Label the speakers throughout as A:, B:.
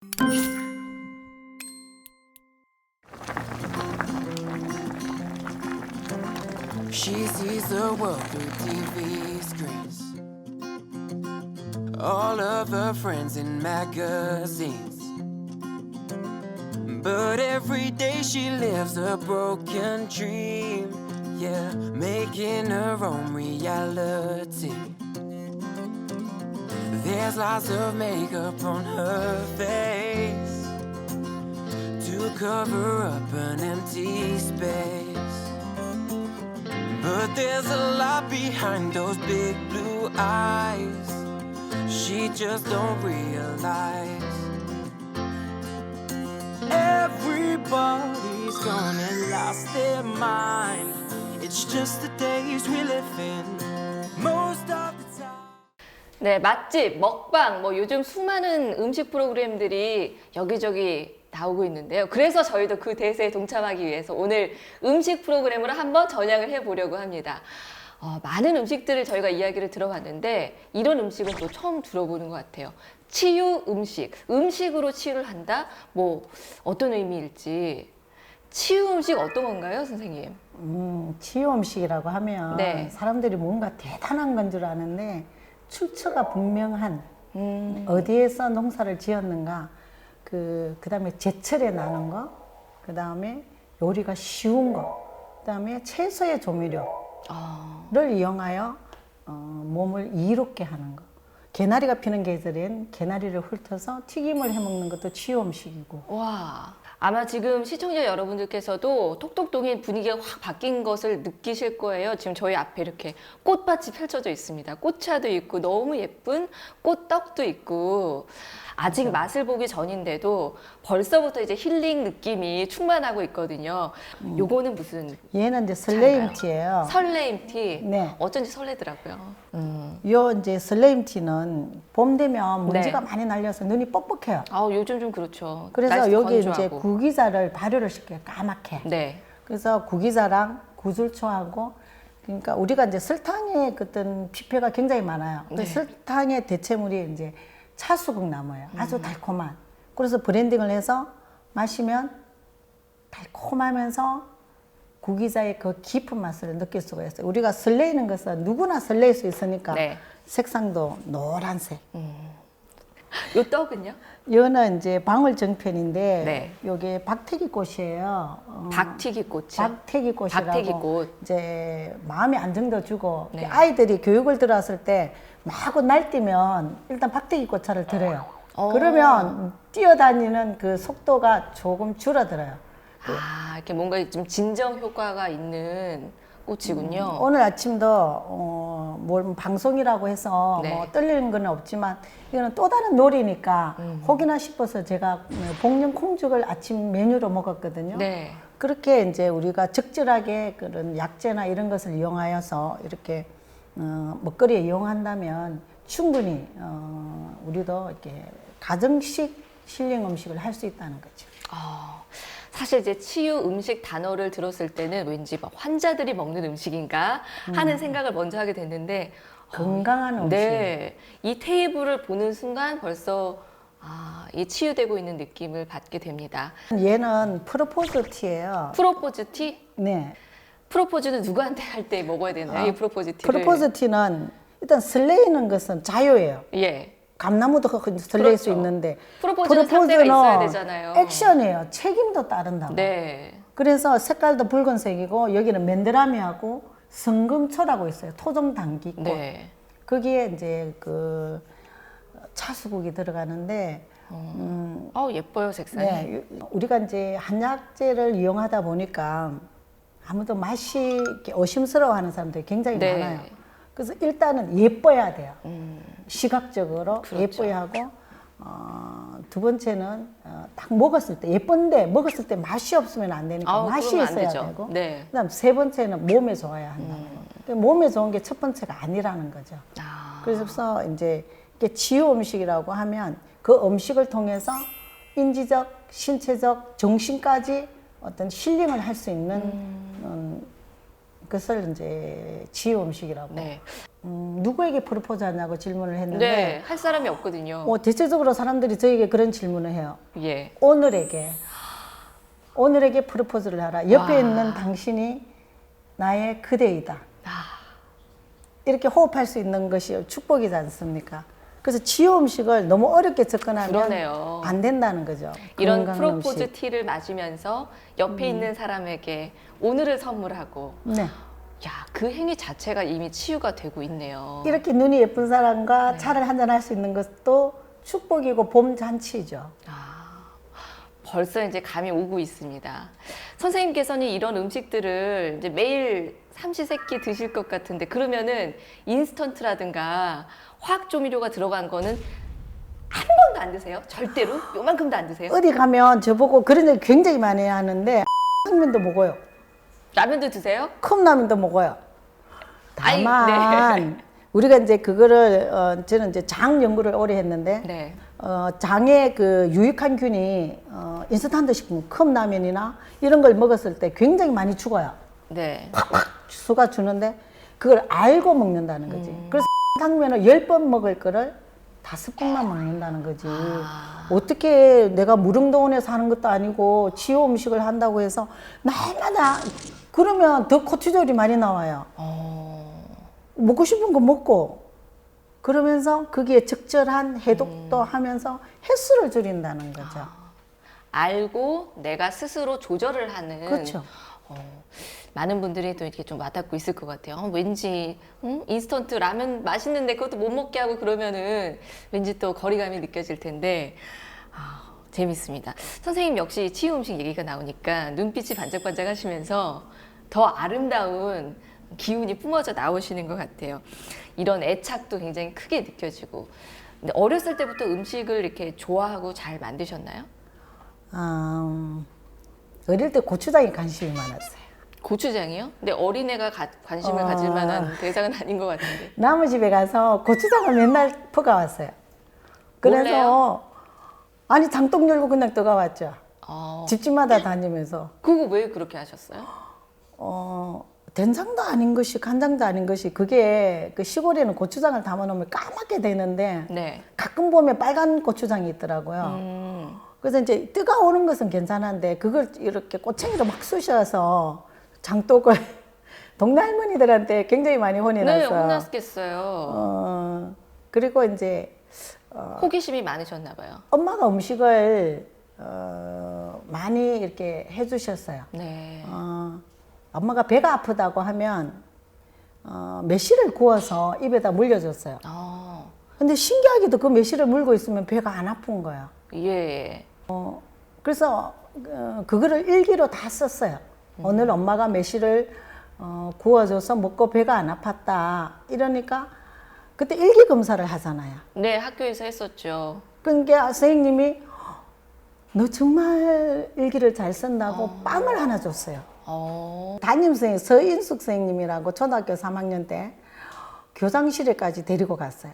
A: She sees the world through TV screens. All of her friends in magazines. But every day she lives a broken dream. Yeah, making her own reality. There's lots of makeup on her face to cover up an empty space. But there's a lot behind those big blue eyes. She just don't realize. Everybody's gone and lost their mind. It's just the days we live in most of the time.
B: 네, 맛집, 먹방, 뭐 요즘 수많은 음식 프로그램들이 여기저기 나오고 있는데요. 그래서 저희도 그 대세에 동참하기 위해서 오늘 음식 프로그램으로 한번 전향을 해보려고 합니다. 많은 음식들을 저희가 이야기를 들어봤는데 이런 음식은 또 처음 들어보는 것 같아요. 치유 음식, 음식으로 치유를 한다? 뭐 어떤 의미일지. 치유 음식 어떤 건가요, 선생님?
C: 치유 음식이라고 하면
B: 네.
C: 사람들이 뭔가 대단한 건 줄 아는데 출처가 분명한 어디에서 농사를 지었는가 그다음에 제철에 나는 거, 그다음에 요리가 쉬운 거, 그다음에 채소의 조미료를 이용하여 몸을 이롭게 하는 거. 개나리가 피는 계절엔 개나리를 훑어서 튀김을 해먹는 것도 치유 음식이고.
B: 와, 아마 지금 시청자 여러분들께서도 톡톡동인 분위기가 확 바뀐 것을 느끼실 거예요. 지금 저희 앞에 이렇게 꽃밭이 펼쳐져 있습니다. 꽃차도 있고 너무 예쁜 꽃떡도 있고 아직 맛을 보기 전인데도 벌써부터 이제 힐링 느낌이 충만하고 있거든요. 요거는 무슨
C: 얘는 이제 설레임티예요.
B: 설레임티?
C: 네.
B: 어쩐지 설레더라고요.
C: 요 이제 설레임티는 봄 되면 먼지가
B: 네.
C: 많이 날려서 눈이 뻑뻑해요.
B: 요즘 좀 그렇죠.
C: 그래서
B: 날씨
C: 여기 이제
B: 건조하고.
C: 구기자를 발효를 시켜요. 까맣게.
B: 네.
C: 그래서 구기자랑 구슬초하고, 그러니까 우리가 이제 설탕의 어떤 피폐가 굉장히 많아요. 그
B: 네.
C: 설탕의 대체물이 이제 차수국나무예요. 아주 달콤한. 그래서 브랜딩을 해서 마시면 달콤하면서 구기자의 그 깊은 맛을 느낄 수가 있어요. 우리가 설레이는 것은 누구나 설레일 수 있으니까
B: 네.
C: 색상도 노란색.
B: 요 떡은요?
C: 이거는 이제 방울정편인데
B: 네.
C: 요게 박태기꽃이에요.
B: 박튀기꽃이요?
C: 박태기꽃이라고
B: 박태기꽃.
C: 이제 마음이 안정도 주고
B: 네.
C: 아이들이 교육을 들어왔을 때 마구 날뛰면 일단 박태기꽃차를 들어요.
B: 어.
C: 그러면 뛰어다니는 그 속도가 조금 줄어들어요.
B: 이렇게 뭔가 좀 진정 효과가 있는 꽃이군요.
C: 오늘 아침도 뭘 방송이라고 해서
B: 네.
C: 뭐 떨리는 건 없지만 이거는 또 다른 놀이니까 혹이나 싶어서 제가 복륜 콩죽을 아침 메뉴로 먹었거든요.
B: 네.
C: 그렇게 이제 우리가 적절하게 그런 약재나 이런 것을 이용하여서 이렇게 먹거리에 이용한다면 충분히 우리도 이렇게 가정식 힐링 음식을 할 수 있다는 거죠.
B: 사실 이제 치유 음식 단어를 들었을 때는 왠지 막 환자들이 먹는 음식인가 하는 생각을 먼저 하게 됐는데
C: 건강한 음식.
B: 네, 이 테이블을 보는 순간 벌써 이 치유되고 있는 느낌을 받게 됩니다.
C: 얘는 프로포즈 티예요.
B: 프로포즈 티?
C: 네.
B: 프로포즈는 누구한테 할 때 먹어야 되나요? 이 프로포즈 티를?
C: 프로포즈 티는 일단 설레이는 것은 자유예요.
B: 예.
C: 감나무도 설레일
B: 그렇죠.
C: 수 있는데
B: 프로포즈는 상대가 있어야 되잖아요.
C: 액션이에요. 책임도 따른다고.
B: 네.
C: 그래서 색깔도 붉은색이고 여기는 맨드라미하고 성금초라고 있어요. 토종 당귀꽃.
B: 네.
C: 거기에 이제 그 차수국이 들어가는데
B: 예뻐요, 색상이.
C: 네, 우리가 이제 한약재를 이용하다 보니까 아무도 맛이 이렇게 의심스러워하는 사람들이 굉장히
B: 네.
C: 많아요. 그래서 일단은 예뻐야 돼요. 시각적으로
B: 그렇죠.
C: 예뻐야 하고 두 번째는 딱 먹었을 때 예쁜데 먹었을 때 맛이 없으면 안 되니까 맛이
B: 그러면 안
C: 있어야
B: 되죠.
C: 되고
B: 네.
C: 그다음 세 번째는 몸에 좋아야 한다는 거. 몸에 좋은 게 첫 번째가 아니라는 거죠. 그래서 이제 이게 치유 음식이라고 하면 그 음식을 통해서 인지적, 신체적, 정신까지 어떤 힐링을 할 수 있는 그것을 이제 지효 음식이라고.
B: 네.
C: 누구에게 프로포즈 하냐고 질문을 했는데
B: 네, 할 사람이 없거든요.
C: 대체적으로 사람들이 저에게 그런 질문을 해요.
B: 예.
C: 오늘에게 프로포즈를 하라. 옆에
B: 와.
C: 있는 당신이 나의 그대이다.
B: 아.
C: 이렇게 호흡할 수 있는 것이 축복이지 않습니까? 그래서 지효 음식을 너무 어렵게 접근하면
B: 그러네요.
C: 안 된다는 거죠.
B: 이런
C: 건강한
B: 프로포즈
C: 음식.
B: 티를 맞으면서 옆에 있는 사람에게 오늘을 선물하고
C: 네.
B: 야, 그 행위 자체가 이미 치유가 되고 있네요.
C: 이렇게 눈이 예쁜
B: 네.
C: 사람과 차를 한잔 할 수 있는 것도 축복이고 봄 잔치죠.
B: 벌써 이제 감이 오고 있습니다. 선생님께서는 이런 음식들을 이제 매일 삼시세끼 드실 것 같은데 그러면은 인스턴트라든가 화학 조미료가 들어간 거는 한 번도 안 드세요? 절대로? 요만큼도 안 드세요?
C: 어디 가면 저보고 그런 얘기 굉장히 많이 하는데 라면도 먹어요.
B: 라면도 드세요?
C: 컵라면도 먹어요.
B: 아이,
C: 다만 우리가 이제 그거를 저는 이제 장 연구를 오래 했는데
B: 네.
C: 장에 그 유익한 균이 인스턴트 식품 컵라면이나 이런 걸 먹었을 때 굉장히 많이 죽어요.
B: 네.
C: 수가 주는데 그걸 알고 먹는다는 거지. 그래서 당면을 10번 먹을 거를 5번만 먹는다는 거지. 어떻게 내가 무릉도원에 사는 것도 아니고 지효 음식을 한다고 해서 날마다 그러면 더 코티졸이 많이 나와요. 먹고 싶은 거 먹고 그러면서 거기에 적절한 해독도 하면서 횟수를 줄인다는 거죠.
B: 알고 내가 스스로 조절을 하는
C: 그렇죠.
B: 많은 분들이 또 이렇게 좀 와닿고 있을 것 같아요. 왠지 인스턴트 라면 맛있는데 그것도 못 먹게 하고 그러면은 왠지 또 거리감이 느껴질 텐데 재밌습니다. 선생님 역시 치유 음식 얘기가 나오니까 눈빛이 반짝반짝 하시면서 더 아름다운 기운이 뿜어져 나오시는 것 같아요. 이런 애착도 굉장히 크게 느껴지고. 근데 어렸을 때부터 음식을 이렇게 좋아하고 잘 만드셨나요?
C: 어릴 때 고추장에 관심이 많았어요.
B: 고추장이요? 근데 어린애가 관심을 가질 만한 대상은 아닌 것 같은데.
C: 나무 집에 가서 고추장을 맨날 퍼가왔어요. 그래서
B: 몰래요?
C: 아니 장독 열고 그냥 떠가왔죠.
B: 어,
C: 집집마다 다니면서
B: 그거 왜 그렇게 하셨어요?
C: 된장도 아닌 것이 간장도 아닌 것이 그게 그 시골에는 고추장을 담아놓으면 까맣게 되는데
B: 네.
C: 가끔 보면 빨간 고추장이 있더라고요. 그래서 이제 뜨거우는 것은 괜찮은데 그걸 이렇게 꼬챙이로 막 쑤셔서 장독을 동네 할머니들한테 굉장히 많이 혼이
B: 네,
C: 났어요.
B: 혼났겠어요.
C: 그리고 이제
B: 호기심이 많으셨나 봐요.
C: 엄마가 음식을 많이 이렇게 해주셨어요.
B: 네.
C: 엄마가 배가 아프다고 하면 매실을 구워서 입에다 물려줬어요. 근데 신기하게도 그 매실을 물고 있으면 배가 안 아픈 거예요.
B: 예.
C: 그래서 그거를 일기로 다 썼어요. 오늘 엄마가 매실을 구워줘서 먹고 배가 안 아팠다. 이러니까 그때 일기 검사를 하잖아요.
B: 네, 학교에서 했었죠.
C: 그러니까 선생님이 너 정말 일기를 잘 쓴다고 빵을 하나 줬어요. 담임 선생님 서인숙 선생님이라고 초등학교 3학년 때 교장실에까지 데리고 갔어요.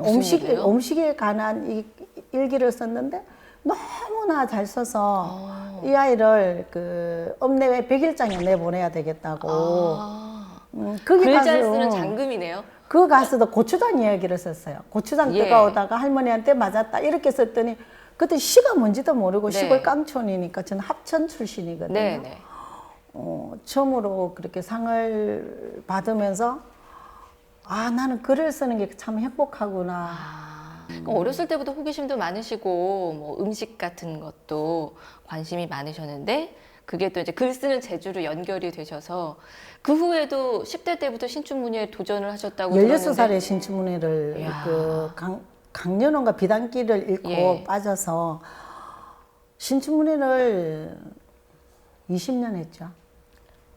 B: 무슨 일이에요?
C: 음식에 관한 이 일기를 썼는데 너무나 잘 써서 이 아이를 그 읍내외 100일장에 내보내야 되겠다고. 거기
B: 글 잘
C: 가서
B: 쓰는 장금이네요.
C: 그 가서도 고추장 이야기를 썼어요. 고추장
B: 예.
C: 뜨거우다가 할머니한테 맞았다 이렇게 썼더니 그때 시가 뭔지도 모르고
B: 네.
C: 시골 깡촌이니까 저는 합천 출신이거든요.
B: 네, 네.
C: 처음으로 그렇게 상을 받으면서 나는 글을 쓰는 게 참 행복하구나.
B: 그러니까 어렸을 때부터 호기심도 많으시고 뭐 음식 같은 것도 관심이 많으셨는데 그게 또 이제 글 쓰는 재주로 연결이 되셔서 그 후에도 10대 때부터 신춘문예에 도전을 하셨다고
C: 16살에
B: 들었는데
C: 신춘문예를
B: 이야.
C: 그 강연원과 비단길을 읽고
B: 예.
C: 빠져서 신춘문예를 20년 했죠.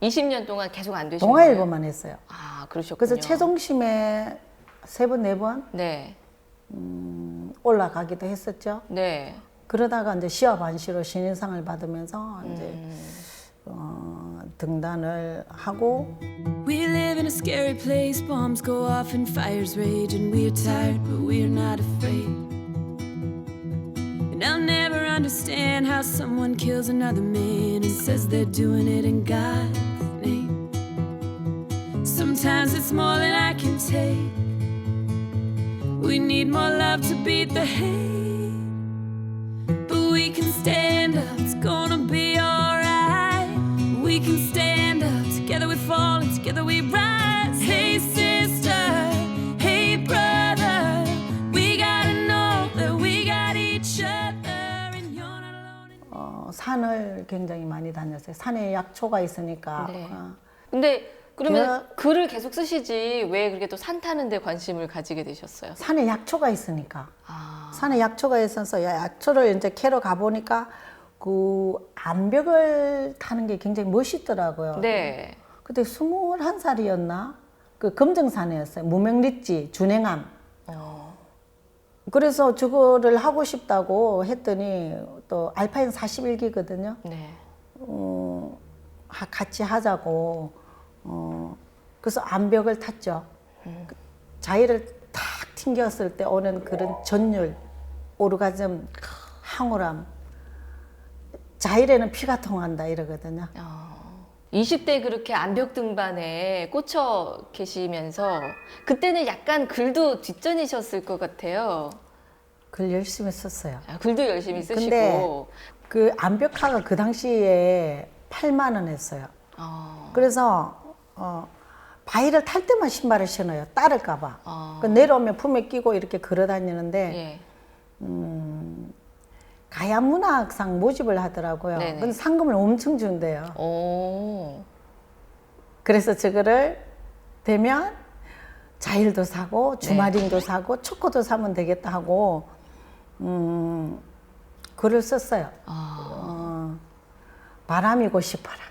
B: 20년 동안 계속 안 되신 거예요?
C: 동아일보만 했어요.
B: 그러셨군요.
C: 그래서 최종심에 3번, 4번
B: 네.
C: 올라가기도 했었죠.
B: 네.
C: 그러다가 이제 시와 반시로 신인상을 받으면서 이제 등단을 하고
D: We live in a scary place, bombs go off and fires rage, and we're tired, but we're not afraid. And I'll never understand how someone kills another man and says they're doing it in God's name. Sometimes it's more than I can take. We need more love to beat the hate. But we can stand up, it's gonna be alright. We can stand up, together we fall and together we rise. Hey sister, hey brother, we gotta know that we got each other and you're not alone.
C: 산을 굉장히 많이 다녔어요. 산에 약초가 있으니까.
B: 네. 근데 그러면
C: 제가-
B: 글을 계속 쓰시지 왜 그렇게 또 산 타는 데 관심을 가지게 되셨어요?
C: 산에 약초가 있으니까.
B: 아,
C: 산에 약초가 있어서 약초를 이제 캐러 가보니까 그 암벽을 타는 게 굉장히 멋있더라고요.
B: 네.
C: 그때 21살이었나? 그 금정산이었어요. 무명리지, 준행암. 그래서 저거를 하고 싶다고 했더니 또 알파인 41기거든요.
B: 네.
C: 같이 하자고. 그래서 암벽을 탔죠. 자의를 탁 튕겼을 때 오는 그런 전율, 오르가즘, 황홀함. 자일에는 피가 통한다 이러거든요.
B: 20대 그렇게 암벽 등반에 꽂혀 계시면서 그때는 약간 글도 뒷전이셨을 것 같아요.
C: 글 열심히 썼어요.
B: 아, 글도 열심히 쓰시고.
C: 근데 그 암벽화가 그 당시에 8만 원 했어요. 그래서 바위를 탈 때만 신발을 신어요. 따를까봐. 그 내려오면 품에 끼고 이렇게 걸어 다니는데
B: 예.
C: 가야문학상 모집을 하더라고요.
B: 네네.
C: 근데 상금을 엄청 준대요.
B: 오.
C: 그래서 저거를 되면 자일도 사고 주마링도 사고 초코도 사면 되겠다 하고 글을 썼어요. 바람이고 싶어라.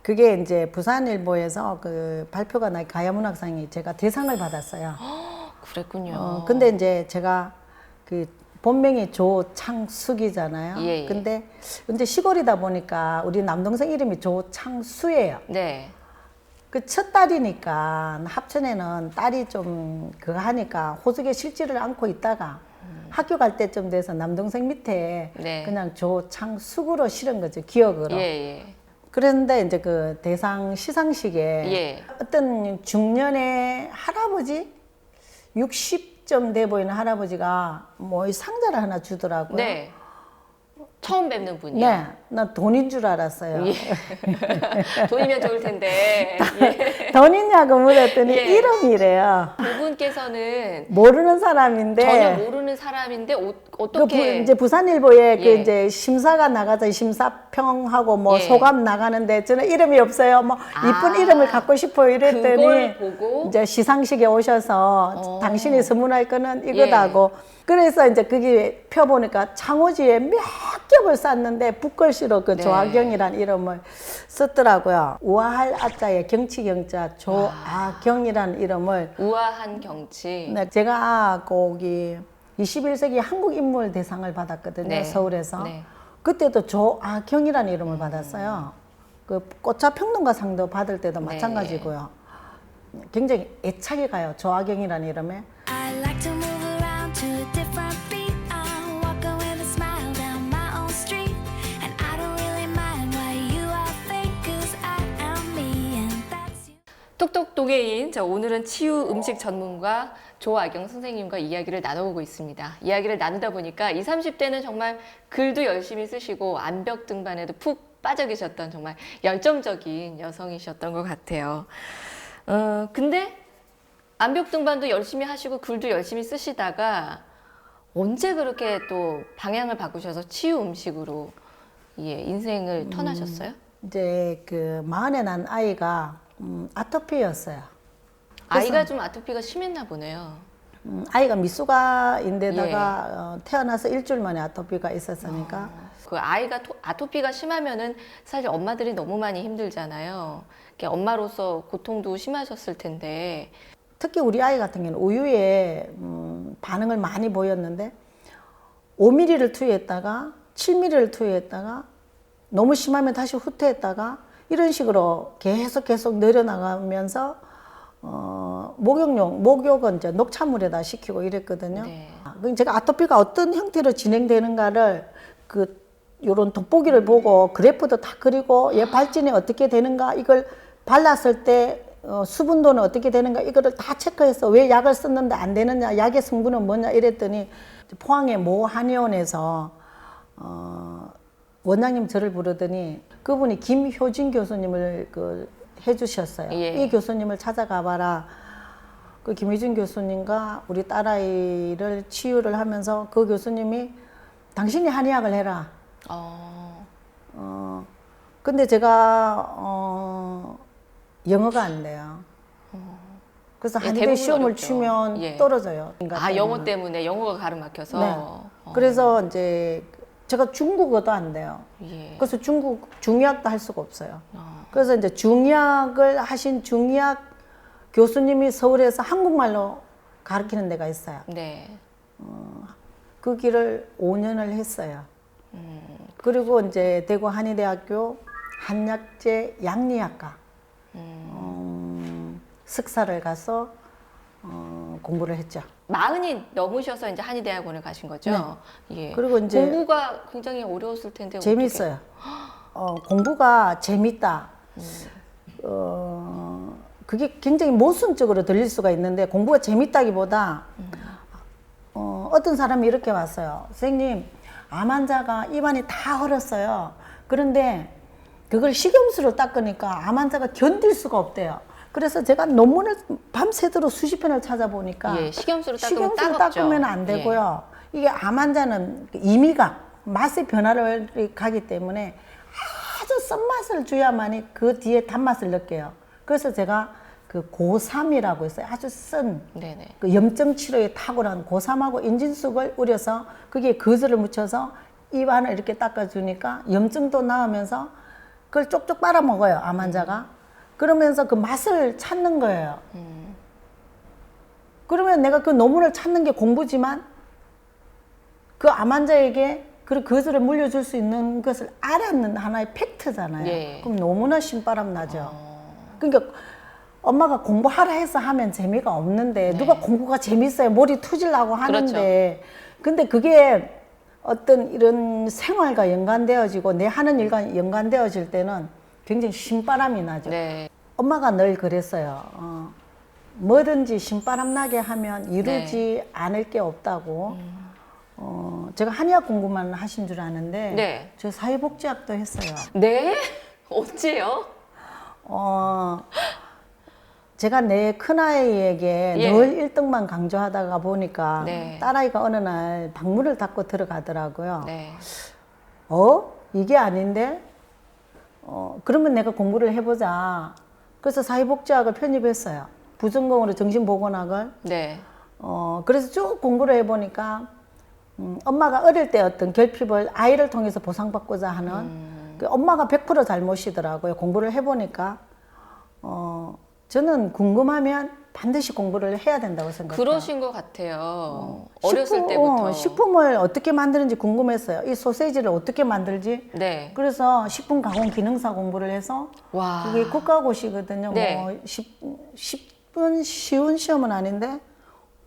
C: 그게 이제 부산일보에서 그 발표가 나 가야문학상이 제가 대상을 받았어요.
B: 그랬군요.
C: 근데 이제 제가 그 본명이 조창숙이잖아요.
B: 예, 예.
C: 근데 시골이다 보니까 우리 남동생 이름이 조창수예요.
B: 네.
C: 그 첫 딸이니까 합천에는 딸이 좀 그거 하니까 호숙에 실지를 않고 있다가 학교 갈 때쯤 돼서 남동생 밑에
B: 네.
C: 그냥 조창숙으로 실은 거죠. 기억으로.
B: 예, 예.
C: 그런데 이제 그 대상 시상식에
B: 예.
C: 어떤 중년의 할아버지 60점 돼 보이는 할아버지가 뭐 이 상자를 하나 주더라고요.
B: 네. 처음 뵙는 분이요.
C: 네, 나 돈인 줄 알았어요.
B: 예. 돈이면 좋을 텐데. 예.
C: 돈이냐고 물었더니
B: 예.
C: 이름이래요.
B: 그분께서는
C: 모르는 사람인데
B: 전혀 모르는 사람인데 어떻게
C: 이제 부산일보에 그
B: 예.
C: 이제 심사가 나가서 심사평하고 뭐
B: 예.
C: 소감 나가는데 저는 이름이 없어요. 뭐 이쁜
B: 아,
C: 이름을 갖고 싶어요 이랬더니
B: 그걸 보고?
C: 이제 시상식에 오셔서 당신이 선물할 거는 이거다
B: 예.
C: 하고 그래서 이제 그게 펴보니까 창호지에 몇 겹을 쌌는데 붓글씨로 그
B: 네.
C: 조아경이란 이름을 썼더라고요. 우아할 아자에 경치경자 조아경이라는 이름을
B: 우아한 경치.
C: 네, 제가 거기 21세기 한국인물 대상을 받았거든요.
B: 네.
C: 서울에서.
B: 네.
C: 그때도 조아경이라는 이름을 받았어요. 그 꽃차평론가상도 받을 때도
B: 네.
C: 마찬가지고요. 굉장히 애착이 가요. 조아경이라는 이름에.
E: I like to move around to a different beat. I'm walking with a smile down my own street. And I don't really mind why you are fake, 'cause I am me and that's you.
B: 톡톡 도개인, 오늘은 치유 음식 전문가 조아경 선생님과 이야기를 나눠보고 있습니다. 이야기를 나누다 보니까 20, 30대는 정말 글도 열심히 쓰시고 암벽 등반에도 푹 빠져 계셨던 정말 열정적인 여성이셨던 것 같아요. 근데 암벽 등반도 열심히 하시고 글도 열심히 쓰시다가 언제 그렇게 또 방향을 바꾸셔서 치유 음식으로 인생을 턴하셨어요?
C: 이제 그 마흔에 난 아이가 아토피였어요.
B: 아이가 좀 아토피가 심했나 보네요.
C: 아이가 미숙아인데다가 태어나서 일주일 만에 아토피가 있었으니까
B: 그 아이가 아토피가 심하면은 사실 엄마들이 너무 많이 힘들잖아요. 이렇게 엄마로서 고통도 심하셨을 텐데.
C: 특히 우리 아이 같은 경우는 우유에 반응을 많이 보였는데 5ml를 투여했다가 7ml를 투여했다가 너무 심하면 다시 후퇴했다가 이런 식으로 계속 내려나가면서 목욕은 이제 녹차물에다 식히고 이랬거든요.
B: 네.
C: 제가 아토피가 어떤 형태로 진행되는가를 요런 돋보기를 보고 그래프도 다 그리고 얘 발진이 어떻게 되는가 이걸 발랐을 때 수분도는 어떻게 되는가 이거를 다 체크해서 왜 약을 썼는데 안 되느냐, 약의 성분은 뭐냐 이랬더니 포항의 모 한의원에서 원장님 저를 부르더니 그분이 김효진 교수님을 해주셨어요.
B: 예.
C: 이 교수님을 찾아가 봐라. 그 김효진 교수님과 우리 딸아이를 치유를 하면서 그 교수님이 당신이 한의학을 해라. 근데 제가 영어가 안 돼요. 그래서
B: 예,
C: 한의대
B: 대부분
C: 시험을
B: 어렵죠.
C: 치면
B: 예.
C: 떨어져요.
B: 영어 때문에 영어가 가로막혀서.
C: 네. 그래서 이제 제가 중국어도 안 돼요.
B: 예.
C: 그래서 중의학도 할 수가 없어요. 그래서 이제 중의학을 하신 중의학 교수님이 서울에서 한국말로 가르치는 데가 있어요.
B: 네.
C: 그 길을 5년을 했어요. 그리고 이제 대구 한의대학교 한약재 양리학과 석사를 가서 공부를 했죠.
B: 40이 넘으셔서 이제 한의대학원을 가신 거죠? 예.
C: 그리고 이제
B: 공부가 굉장히 어려웠을 텐데
C: 재밌어요. 공부가 재밌다. 그게 굉장히 모순적으로 들릴 수가 있는데 공부가 재밌다기보다 어떤 사람이 이렇게 왔어요. 선생님, 암 환자가 입안이 다 얼었어요. 그런데 그걸 식염수로 닦으니까 암 환자가 견딜 수가 없대요. 그래서 제가 논문을 밤새도록 수십 편을 찾아보니까
B: 예, 식염수로
C: 식염수로
B: 따급죠.
C: 닦으면 안 되고요. 이게 암 환자는 이미가 맛의 변화를 가기 때문에 아주 쓴맛을 줘야만이 그 뒤에 단맛을 느껴요. 그래서 제가 그 고삼이라고 있어요. 아주 쓴
B: 네네.
C: 그 염증 치료에 탁월한 고삼하고 인진숙을 우려서 거기에 거즈를 묻혀서 입안을 이렇게 닦아주니까 염증도 나으면서 그걸 쪽쪽 빨아먹어요, 암 환자가. 그러면서 그 맛을 찾는 거예요. 그러면 내가 그 논문을 찾는 게 공부지만 그 암 환자에게 그 거즈를 물려줄 수 있는 것을 알았는 하나의 팩트잖아요.
B: 예.
C: 그럼 너무나 신바람 나죠. 그러니까 엄마가 공부하라 해서 하면 재미가 없는데 누가 공부가 재밌어요. 머리 투질라고 하는데 근데 그게 어떤 이런 생활과 연관되어지고 내 하는 일과 연관되어질 때는 굉장히 신바람이 나죠.
B: 네.
C: 엄마가 늘 그랬어요. 뭐든지 신바람 나게 하면 이루지 않을 게 없다고. 제가 한의학 공부만 하신 줄 아는데
B: 네.
C: 저 사회복지학도 했어요.
B: 네? 어째요?
C: 제가 내 큰아이에게
B: 예.
C: 늘 1등만 강조하다가 보니까
B: 네.
C: 딸아이가 어느 날 방문을 닫고 들어가더라고요.
B: 네.
C: 이게 아닌데? 그러면 내가 공부를 해보자. 그래서 사회복지학을 편입했어요. 부전공으로 정신보건학을.
B: 네.
C: 그래서 쭉 공부를 해보니까 엄마가 어릴 때 어떤 결핍을 아이를 통해서 보상받고자 하는 그 엄마가 100% 잘못이더라고요. 공부를 해보니까 저는 궁금하면 반드시 공부를 해야 된다고 생각해요.
B: 그러신 것 같아요. 어렸을 때부터.
C: 식품을 어떻게 만드는지 궁금했어요. 이 소세지를 어떻게 만들지?
B: 네.
C: 그래서 식품 가공 기능사 공부를 해서
B: 와.
C: 그게 국가고시거든요.
B: 네.
C: 뭐 10분 쉬운 시험은 아닌데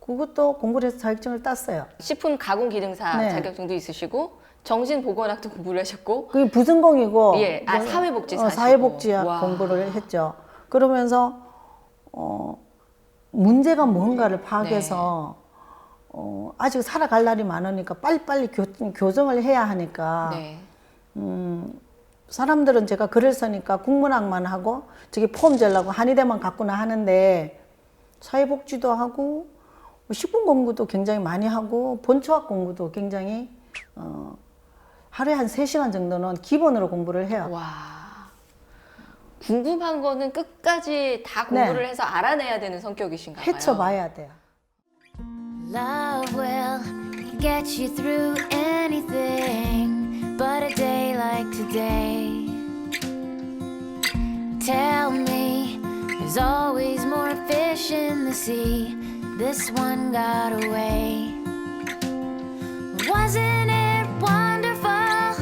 C: 그것도 공부를 해서 자격증을 땄어요.
B: 식품 가공 기능사
C: 네.
B: 자격증도 있으시고 정신보건학도 공부를 하셨고
C: 그게 부전공이고
B: 예, 사회복지사
C: 사회복지학
B: 와.
C: 공부를 했죠. 그러면서 문제가 뭔가를 파악해서 아직 살아갈 날이 많으니까 빨리빨리 교정을 해야 하니까
B: 네.
C: 사람들은 제가 글을 쓰니까 국문학만 하고 저기 폼젤라고 한의대만 갖구나 하는데 사회복지도 하고 식품 공부도 굉장히 많이 하고 본초학 공부도 굉장히 하루에 한 3시간 정도는 기본으로 공부를 해요.
B: 와. 궁금한 거는 끝까지 다 공부를
C: 네.
B: 해서 알아내야 되는 성격이신가 봐요.
C: 헤쳐봐야 돼요.
E: Love will get you through anything but a day like today. Tell me there's always more fish in the sea. This one got away. Wasn't it wonderful?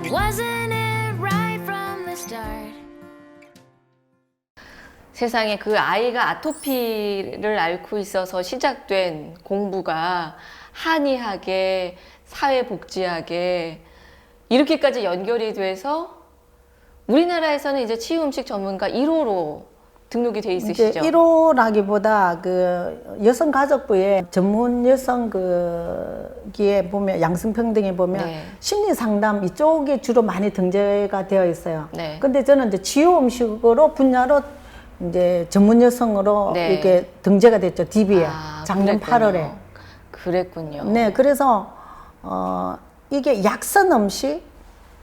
E: Wasn't it right from the start?
B: 세상에 그 아이가 아토피를 앓고 있어서 시작된 공부가 한의학에 사회복지학에 이렇게까지 연결이 돼서 우리나라에서는 이제 치유 음식 전문가 1호로 등록이 돼
C: 이제
B: 있으시죠?
C: 1호라기보다 그 여성가족부의 전문 여성 기에 보면 양성평등에 보면
B: 네.
C: 심리상담 이쪽에 주로 많이 등재가 되어 있어요.
B: 네.
C: 근데 저는 이제 치유 음식으로 분야로 이제 전문 여성으로
B: 네.
C: 이렇게 등재가 됐죠. DB에
B: 아,
C: 작년
B: 그랬군요.
C: 8월에.
B: 그랬군요.
C: 네, 그래서 이게 약선 음식,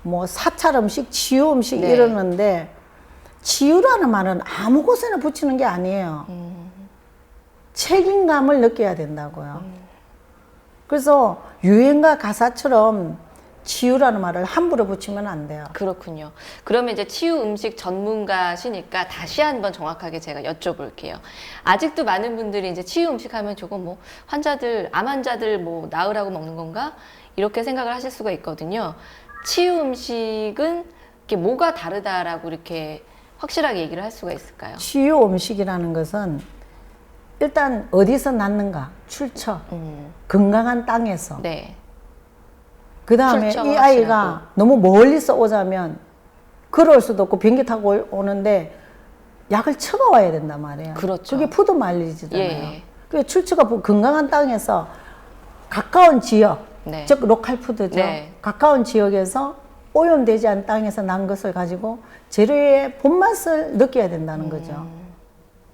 C: 뭐 사찰 음식, 치유 음식
B: 네.
C: 이러는데 치유라는 말은 아무 곳에나 붙이는 게 아니에요. 책임감을 느껴야 된다고요. 그래서 유행가 가사처럼 치유라는 말을 함부로 붙이면 안 돼요.
B: 그렇군요. 그러면 이제 치유 음식 전문가시니까 다시 한번 정확하게 제가 여쭤볼게요. 아직도 많은 분들이 이제 치유 음식 하면 저거 뭐 환자들, 암 환자들 뭐 나으라고 먹는 건가? 이렇게 생각을 하실 수가 있거든요. 치유 음식은 이게 뭐가 다르다라고 이렇게 확실하게 얘기를 할 수가 있을까요?
C: 치유 음식이라는 것은 일단 어디서 낳는가? 출처. 건강한 땅에서.
B: 네.
C: 그 다음에
B: 출처가
C: 이 아이가 너무 멀리서 오자면 걸어올 수도 없고 비행기 타고 오는데 약을 처먹어야 된단 말이에요.
B: 그렇죠.
C: 그게 푸드 마일리지잖아요.
B: 예.
C: 그 출처가 건강한 땅에서 가까운 지역,
B: 네.
C: 즉 로컬 푸드죠.
B: 네.
C: 가까운 지역에서 오염되지 않은 땅에서 난 것을 가지고 재료의 본맛을 느껴야 된다는 거죠.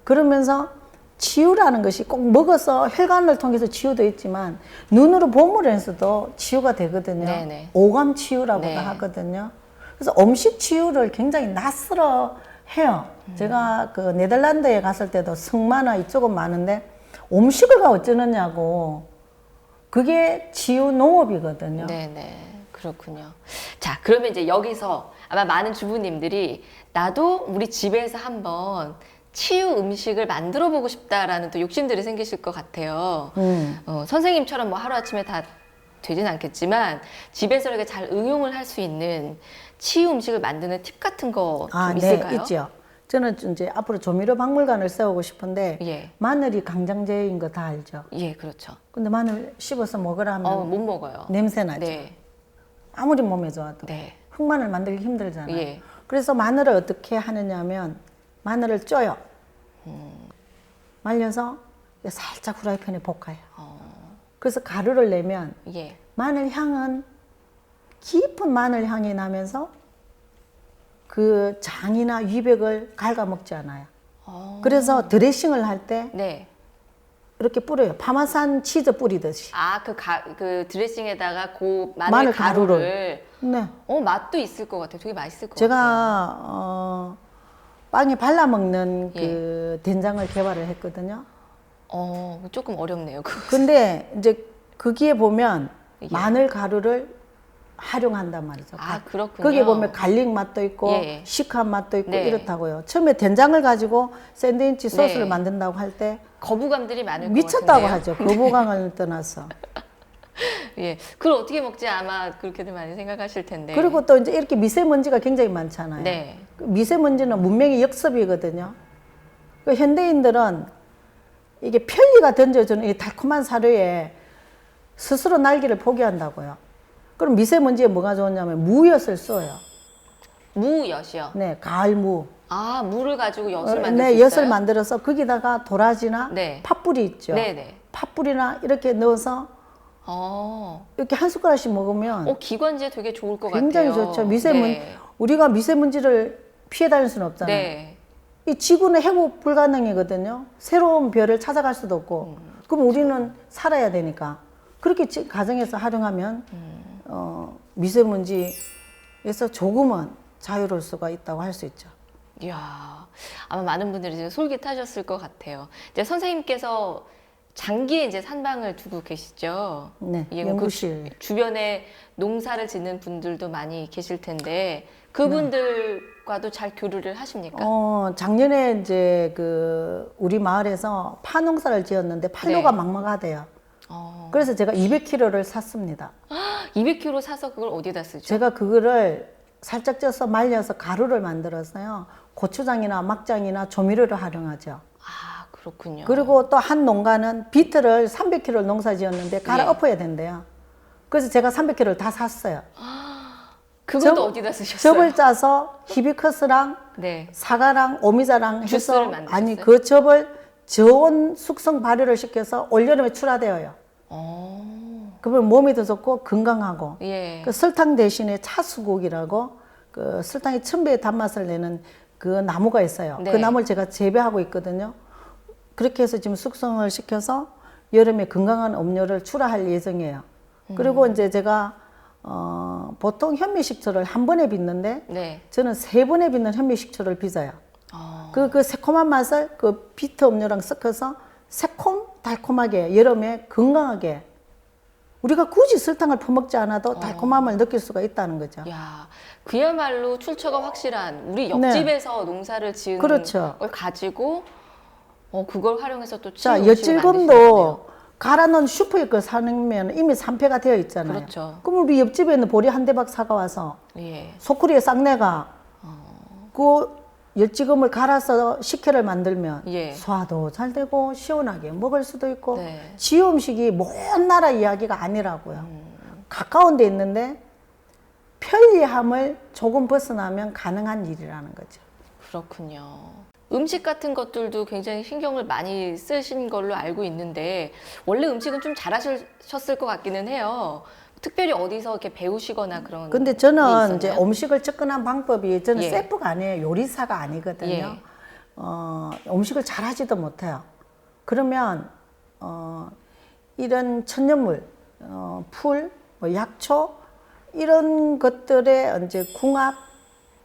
C: 그러면서 치유라는 것이 꼭 먹어서 혈관을 통해서 치유도 있지만 눈으로 보물에서도 치유가 되거든요.
B: 네네.
C: 오감 치유라고도
B: 네.
C: 하거든요. 그래서 음식 치유를 굉장히 낯설어 해요. 제가 그 네덜란드에 갔을 때도 성마나 이쪽은 많은데 음식을 가 어쩌느냐고. 그게 치유 농업이거든요.
B: 네네. 그렇군요. 자, 그러면 이제 여기서 아마 많은 주부님들이 나도 우리 집에서 한번 치유 음식을 만들어 보고 싶다라는 또 욕심들이 생기실 것 같아요. 선생님처럼 뭐 하루아침에 다 되진 않겠지만 집에서 이렇게 잘 응용을 할 수 있는 치유 음식을 만드는 팁 같은 거 좀 있을까요?
C: 네, 있죠. 저는 이제 앞으로 조미료 박물관을 세우고 싶은데
B: 예.
C: 마늘이 강장제인 거 다 알죠.
B: 예, 그렇죠.
C: 근데 마늘 씹어서 먹으라면
B: 못 먹어요.
C: 냄새 나죠.
B: 네.
C: 아무리 몸에 좋아도
B: 네.
C: 흑마늘 만들기 힘들잖아요.
B: 예.
C: 그래서 마늘을 어떻게 하느냐면 마늘을 쪄요. 말려서 살짝 후라이팬에 볶아요. 그래서 가루를 내면
B: 예.
C: 마늘 향은 깊은 마늘 향이 나면서 그 장이나 위백을 갉아먹지 않아요. 그래서 드레싱을 할 때
B: 네.
C: 이렇게 뿌려요. 파마산 치즈 뿌리듯이.
B: 아, 그 드레싱에다가 그 마늘,
C: 마늘
B: 가루를.
C: 네.
B: 맛도 있을 것 같아요. 되게 맛있을 것 같아요.
C: 제가 빵에 발라 먹는
B: 예.
C: 그 된장을 개발을 했거든요.
B: 조금 어렵네요.
C: 근데 이제 거기에 보면
B: 예.
C: 마늘 가루를 활용한단 말이죠.
B: 아, 그렇군요.
C: 거기에 보면 갈릭 맛도 있고
B: 예.
C: 시크한 맛도 있고
B: 네.
C: 이렇다고요. 처음에 된장을 가지고 샌드위치 소스를
B: 네.
C: 만든다고 할 때
B: 거부감들이 많을 것
C: 미쳤다고
B: 같은데요.
C: 하죠. 거부감을 떠나서.
B: 예, 그걸 어떻게 먹지 아마 그렇게들 많이 생각하실 텐데.
C: 그리고 또 이제 이렇게 미세먼지가 굉장히 많잖아요.
B: 네.
C: 그 미세먼지는 문명의 역습이거든요. 그 현대인들은 이게 편리가 던져주는 이 달콤한 사료에 스스로 날개를 포기한다고요. 그럼 미세먼지에 뭐가 좋냐면 무엿을 써요.
B: 무엿이요.
C: 네, 가을 무.
B: 아, 무를 가지고 엿을 만들 수
C: 네,
B: 있어요?
C: 엿을 만들어서 거기다가 도라지나
B: 네.
C: 팥뿌리 있죠.
B: 네네.
C: 팥뿌리나 이렇게 넣어서 이렇게 한 숟가락씩 먹으면
B: 기관지에 되게 좋을 것
C: 굉장히
B: 같아요.
C: 좋죠.
B: 네.
C: 우리가 미세먼지를 피해 다닐 수는 없잖아요.
B: 네.
C: 이 지구는 회복 불가능이거든요. 새로운 별을 찾아갈 수도 없고. 그럼 우리는 살아야 되니까. 그렇게 가정에서 활용하면 미세먼지에서 조금은 자유로울 수가 있다고 할 수 있죠.
B: 이야, 아마 많은 분들이 이제 솔깃하셨을 것 같아요. 이제 선생님께서 장기에 이제 산방을 두고 계시죠.
C: 네,
B: 예,
C: 연구실.
B: 그 주변에 농사를 짓는 분들도 많이 계실 텐데 그분들과도 잘 교류를 하십니까?
C: 작년에 이제 우리 마을에서 파 농사를 지었는데 판로가
B: 네.
C: 막막하대요. 그래서 제가 200kg를 샀습니다.
B: 200kg 사서 그걸 어디다 쓰죠?
C: 제가 그거를 살짝 쪄서 말려서 가루를 만들었어요. 고추장이나 막장이나 조미료를 활용하죠.
B: 아, 그렇군요.
C: 그리고 또 한 농가는 비트를 300kg 농사 지었는데 갈아
B: 예.
C: 엎어야 된대요. 그래서 제가 300kg를 다 샀어요.
B: 그것도 어디다 쓰셨어요?
C: 즙을 짜서 히비커스랑
B: 네.
C: 사과랑 오미자랑
B: 주스를
C: 해서
B: 만드셨어요?
C: 아니 그 즙을 저온 숙성 발효를 시켜서 올여름에 출하되어요. 그러면 몸이 더 좋고 건강하고
B: 예.
C: 그 설탕 대신에 차수국이라고 그 설탕이 1000배의 단맛을 내는 그 나무가 있어요.
B: 네.
C: 그 나무를 제가 재배하고 있거든요. 그렇게 해서 지금 숙성을 시켜서 여름에 건강한 음료를 출하할 예정이에요. 그리고 이제 제가 보통 현미식초를 한 번에 빚는데
B: 네.
C: 저는 3번에 빚는 현미식초를 빚어요.
B: 어.
C: 그 새콤한 맛을 그 비트 음료랑 섞어서 새콤 달콤하게 여름에 건강하게 우리가 굳이 설탕을 퍼먹지 않아도 달콤함을 느낄 수가 있다는 거죠.
B: 야, 그야말로 출처가 확실한 우리 옆집에서 농사를 지은
C: 그렇죠.
B: 걸 가지고 그걸 활용해서 또
C: 자,
B: 치유 음식을 만드시는 거네요.
C: 엿질금도 갈아 넣은 슈퍼에 거 사면 이미 산패가 되어 있잖아요.
B: 그렇죠.
C: 그럼 우리 옆집에 있는 보리 한 대박 사가와서
B: 예.
C: 소쿠리에 싹내가 그 엿지금을 갈아서 식혜를 만들면
B: 예.
C: 소화도 잘 되고 시원하게 먹을 수도 있고
B: 네.
C: 지효 음식이 먼 나라 이야기가 아니라고요. 가까운 데 있는데 편리함을 조금 벗어나면 가능한 일이라는 거죠.
B: 그렇군요. 음식 같은 것들도 굉장히 신경을 많이 쓰신 걸로 알고 있는데 원래 음식은 좀 잘하셨을 것 같기는 해요. 특별히 어디서 이렇게 배우시거나 그런
C: 근데
B: 게
C: 저는 이제
B: 있었나요?
C: 음식을 접근한 방법이 저는
B: 예.
C: 셰프가 아니에요. 요리사가 아니거든요.
B: 예.
C: 음식을 잘하지도 못해요. 그러면 이런 천연물, 풀, 뭐 약초 이런 것들의 이제 궁합,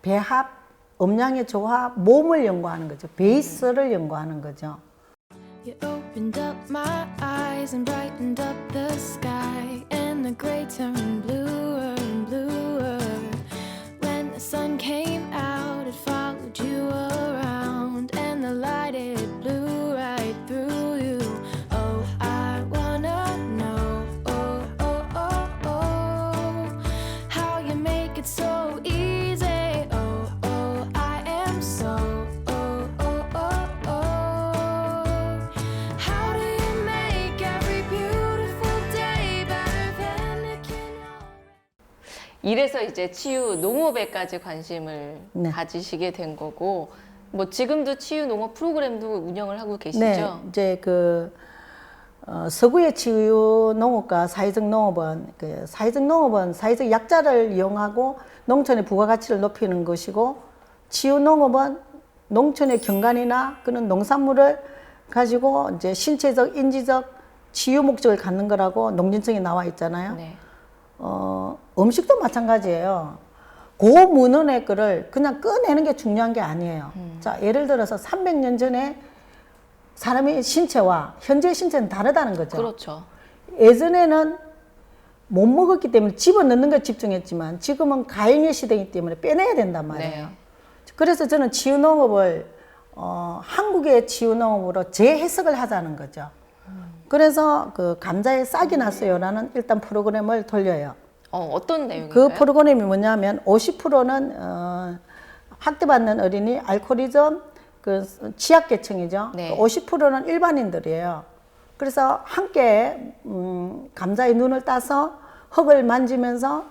C: 배합, 음양의 조합, 몸을 연구하는 거죠. 베이스를 연구하는 거죠.
D: You opened up my eyes and brightened up the sky, and the gray turned bluer and bluer. When the sun came out, it followed you around, and the light it blew right through you. Oh, I wanna know, oh, oh, oh, oh, how you make it so easy. Oh, oh, I am so, oh, oh, oh, oh. How do you make every beautiful day better than it can already?
B: 이래서 이제 치유 농업에까지 관심을
C: 네.
B: 가지시게 된 거고 뭐 지금도 치유 농업 프로그램도 운영을 하고 계시죠?
C: 네, 이제 그 서구의 치유 농업과 사회적 농업은 사회적 약자를 이용하고 농촌의 부가가치를 높이는 것이고 치유 농업은 농촌의 경관이나 그런 농산물을 가지고 이제 신체적, 인지적 치유 목적을 갖는 거라고 농진청에 나와 있잖아요.
B: 네.
C: 음식도 마찬가지예요. 고문헌의 거를 그냥 꺼내는 게 중요한 게 아니에요. 자, 예를 들어서 300년 전에 사람의 신체와 현재 신체는 다르다는 거죠.
B: 그렇죠.
C: 예전에는 못 먹었기 때문에 집어넣는 걸 집중했지만 지금은 가행의 시대이기 때문에 빼내야 된단 말이에요.
B: 네.
C: 그래서 저는 치유농업을 한국의 치유농업으로 재해석을 하자는 거죠. 그래서 그 감자에 싹이 났어요라는 일단 프로그램을 돌려요.
B: 어떤 내용인가요?
C: 그 프로그램이 뭐냐면 50%는 학대받는 어린이, 알코올리즘, 그 취약계층이죠.
B: 네.
C: 50%는 일반인들이에요. 그래서 함께 감자의 눈을 따서 흙을 만지면서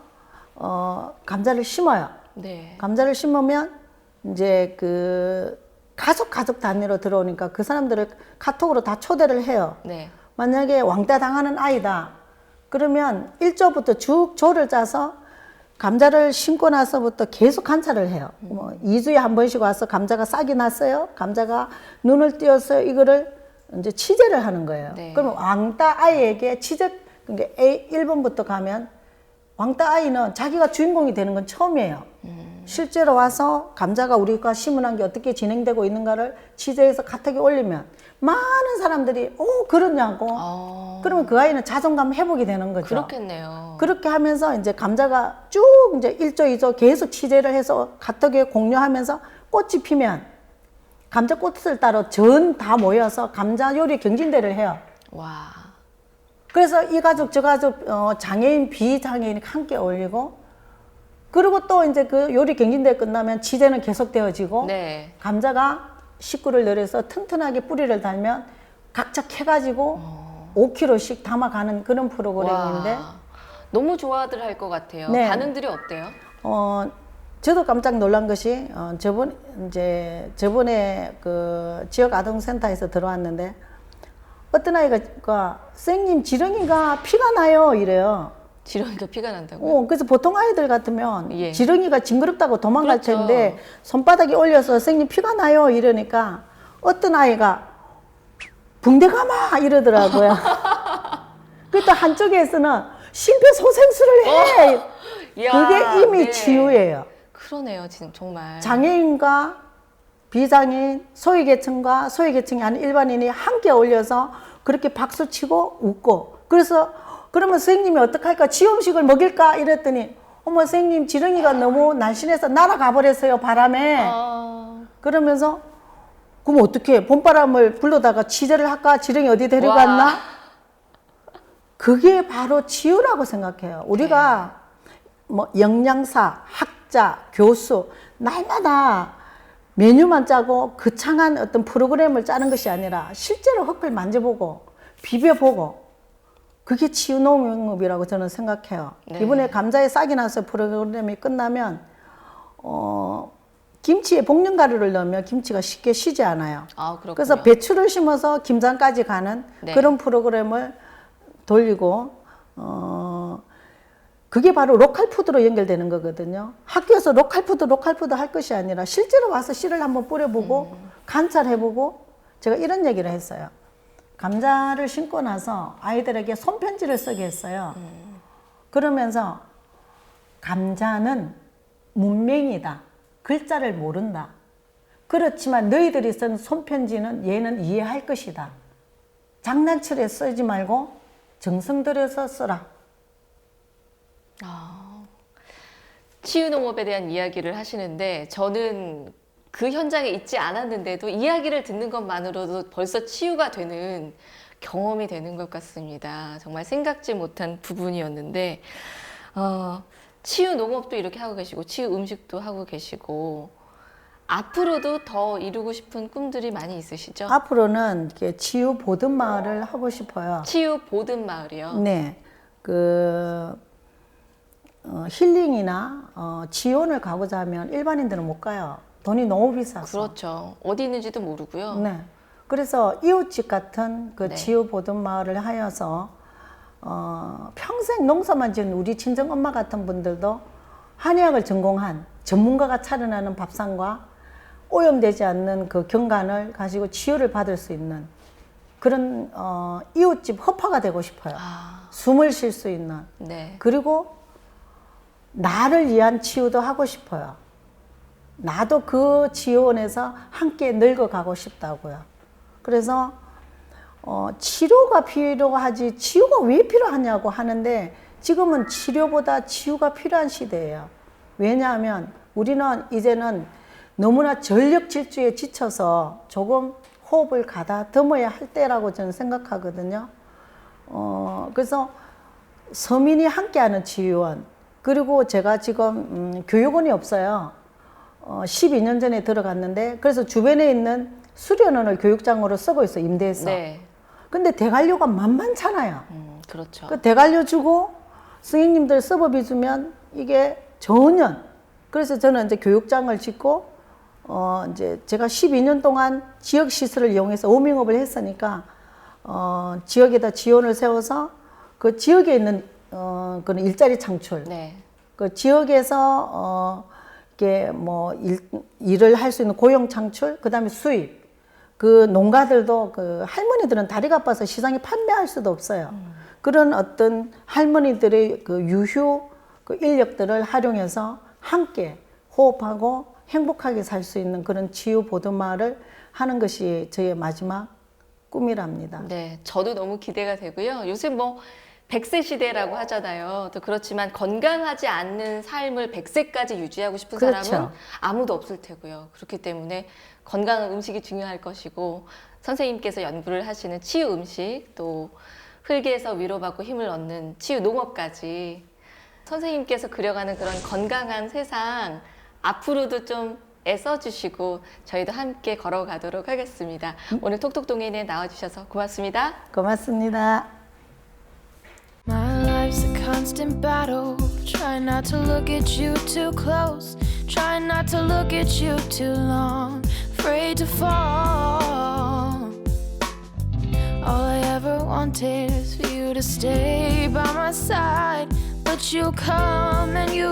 C: 감자를 심어요.
B: 네.
C: 감자를 심으면 이제 그 가족 단위로 들어오니까 그 사람들을 카톡으로 다 초대를 해요.
B: 네.
C: 만약에 왕따 당하는 아이다. 그러면 1조부터 쭉 조를 짜서 감자를 심고 나서부터 계속 관찰을 해요. 뭐 2주에 한 번씩 와서 감자가 싹이 났어요. 감자가 눈을 띄었어요. 이거를 이제 취재를 하는 거예요.
B: 네.
C: 그러면 왕따 아이에게 취재, 그러니까 A 1번부터 가면 왕따 아이는 자기가 주인공이 되는 건 처음이에요. 실제로 와서 감자가 우리가 심어놓은 게 어떻게 진행되고 있는가를 취재해서 카톡에 올리면 많은 사람들이 그러냐고. 그러면 그 아이는 자존감 회복이 되는 거죠.
B: 그렇겠네요.
C: 그렇게 하면서 이제 감자가 쭉 이제 1조, 2조 계속 취재를 해서 카톡에 공유하면서 꽃이 피면 감자 꽃을 따러 전 다 모여서 감자 요리 경진대를 해요.
B: 와.
C: 그래서 이 가족, 저 가족, 장애인, 비장애인이 함께 어울리고 그리고 또 이제 그 요리 경진대 끝나면 취재는 계속되어지고
B: 네.
C: 감자가 식구를 늘려서 튼튼하게 뿌리를 달면 각자 캐가지고 5kg씩 담아가는 그런 프로그램인데
B: 와. 너무 좋아들 할 것 같아요.
C: 네.
B: 반응들이 어때요?
C: 저도 깜짝 놀란 것이 저번에 그 지역 아동센터에서 들어왔는데 어떤 아이가 선생님 지렁이가 피가 나요 이래요.
B: 지렁이가 피가 난다고요?
C: 그래서 보통 아이들 같으면
B: 예.
C: 지렁이가 징그럽다고 도망갈
B: 그렇죠.
C: 텐데 손바닥에 올려서 선생님 피가 나요 이러니까 어떤 아이가 붕대감아 이러더라고요. 그또 한쪽에서는 심폐소생술을 해.
B: 이야,
C: 그게 이미
B: 네.
C: 치유예요.
B: 그러네요, 지금 정말.
C: 장애인과 비장애인, 소외계층과 소외계층이 아닌 일반인이 함께 어울려서 그렇게 박수치고 웃고 그래서 그러면 선생님이 어떡할까? 지음식을 먹일까? 이랬더니 어머 선생님 지렁이가 너무 날씬해서 날아가 버렸어요 바람에. 그러면서 그럼 어떻게 봄바람을 불러다가 취재를 할까? 지렁이 어디 데려갔나?
B: 와.
C: 그게 바로 치유라고 생각해요. 우리가 뭐 영양사, 학자, 교수 날마다 메뉴만 짜고 거창한 어떤 프로그램을 짜는 것이 아니라 실제로 흙을 만져보고 비벼보고 그게 치유 농업이라고 저는 생각해요.
B: 네.
C: 이번에 감자에 싹이 나서 프로그램이 끝나면 김치에 복륜가루를 넣으면 김치가 쉽게 쉬지 않아요.
B: 아, 그렇군요.
C: 그래서 배추를 심어서 김장까지 가는
B: 네.
C: 그런 프로그램을 돌리고 그게 바로 로컬푸드로 연결되는 거거든요. 학교에서 로컬푸드 할 것이 아니라 실제로 와서 씨를 한번 뿌려보고 관찰해보고 제가 이런 얘기를 했어요. 감자를 심고 나서 아이들에게 손편지를 쓰게 했어요. 그러면서 감자는 문맹이다. 글자를 모른다. 그렇지만 너희들이 쓴 손편지는 얘는 이해할 것이다. 장난치려 쓰지 말고 정성 들여서 써라.
B: 치유 농업에 대한 이야기를 하시는데 저는 그 현장에 있지 않았는데도 이야기를 듣는 것만으로도 벌써 치유가 되는 경험이 되는 것 같습니다. 정말 생각지 못한 부분이었는데 치유 농업도 이렇게 하고 계시고 치유 음식도 하고 계시고 앞으로도 더 이루고 싶은 꿈들이 많이 있으시죠?
C: 앞으로는 이렇게 치유 보듬 마을을 하고 싶어요.
B: 치유 보듬 마을이요?
C: 네, 힐링이나 지원을 가고자 하면 일반인들은 못 가요. 돈이 너무 비싸서.
B: 그렇죠. 어디 있는지도 모르고요.
C: 네. 그래서 이웃집 같은 그
B: 네.
C: 치유 보듬 마을을 하여서 평생 농사만 지은 우리 친정 엄마 같은 분들도 한의학을 전공한 전문가가 차려나는 밥상과 오염되지 않는 그 경관을 가지고 치유를 받을 수 있는 그런 이웃집 허파가 되고 싶어요. 숨을 쉴 수 있는.
B: 네.
C: 그리고 나를 위한 치유도 하고 싶어요. 나도 그 치유원에서 함께 늙어가고 싶다고요. 그래서 치료가 필요하지 치유가 왜 필요하냐고 하는데 지금은 치료보다 치유가 필요한 시대예요. 왜냐하면 우리는 이제는 너무나 전력 질주에 지쳐서 조금 호흡을 가다듬어야 할 때라고 저는 생각하거든요. 그래서 서민이 함께하는 치유원, 그리고 제가 지금 교육원이 없어요. 12년 전에 들어갔는데 그래서 주변에 있는 수련원을 교육장으로 쓰고 있어요. 임대해서.
B: 네.
C: 근데 대관료가 만만찮아요.
B: 그렇죠.
C: 그 대관료 주고 선생님들 서버비 주면 이게 전혀. 그래서 저는 이제 교육장을 짓고 이제 제가 12년 동안 지역 시설을 이용해서 워밍업을 했으니까 지역에다 지원을 세워서 그 지역에 있는 그런 일자리 창출.
B: 네.
C: 그 지역에서 이게 뭐 일을 할 수 있는 고용 창출, 그다음에 수입. 그 농가들도 그 할머니들은 다리가 아파서 시장에 판매할 수도 없어요. 그런 어떤 할머니들의 그 유휴 그 인력들을 활용해서 함께 호흡하고 행복하게 살 수 있는 그런 치유 보듬마을을 하는 것이 저의 마지막 꿈이랍니다.
B: 네, 저도 너무 기대가 되고요. 요새 뭐 100세 시대라고 하잖아요. 또 그렇지만 건강하지 않는 삶을 100세까지 유지하고 싶은
C: 그렇죠.
B: 사람은 아무도 없을 테고요. 그렇기 때문에 건강한 음식이 중요할 것이고 선생님께서 연구를 하시는 치유 음식 또 흙에서 위로받고 힘을 얻는 치유 농업까지 선생님께서 그려가는 그런 건강한 세상 앞으로도 좀 애써주시고 저희도 함께 걸어가도록 하겠습니다. 오늘 톡톡동행에 나와주셔서 고맙습니다.
C: 고맙습니다.
D: My life's a constant battle. Try not to look at you too close. Try not to look at you too long. Afraid to fall. All I ever wanted is for you to stay by my side. But you come and you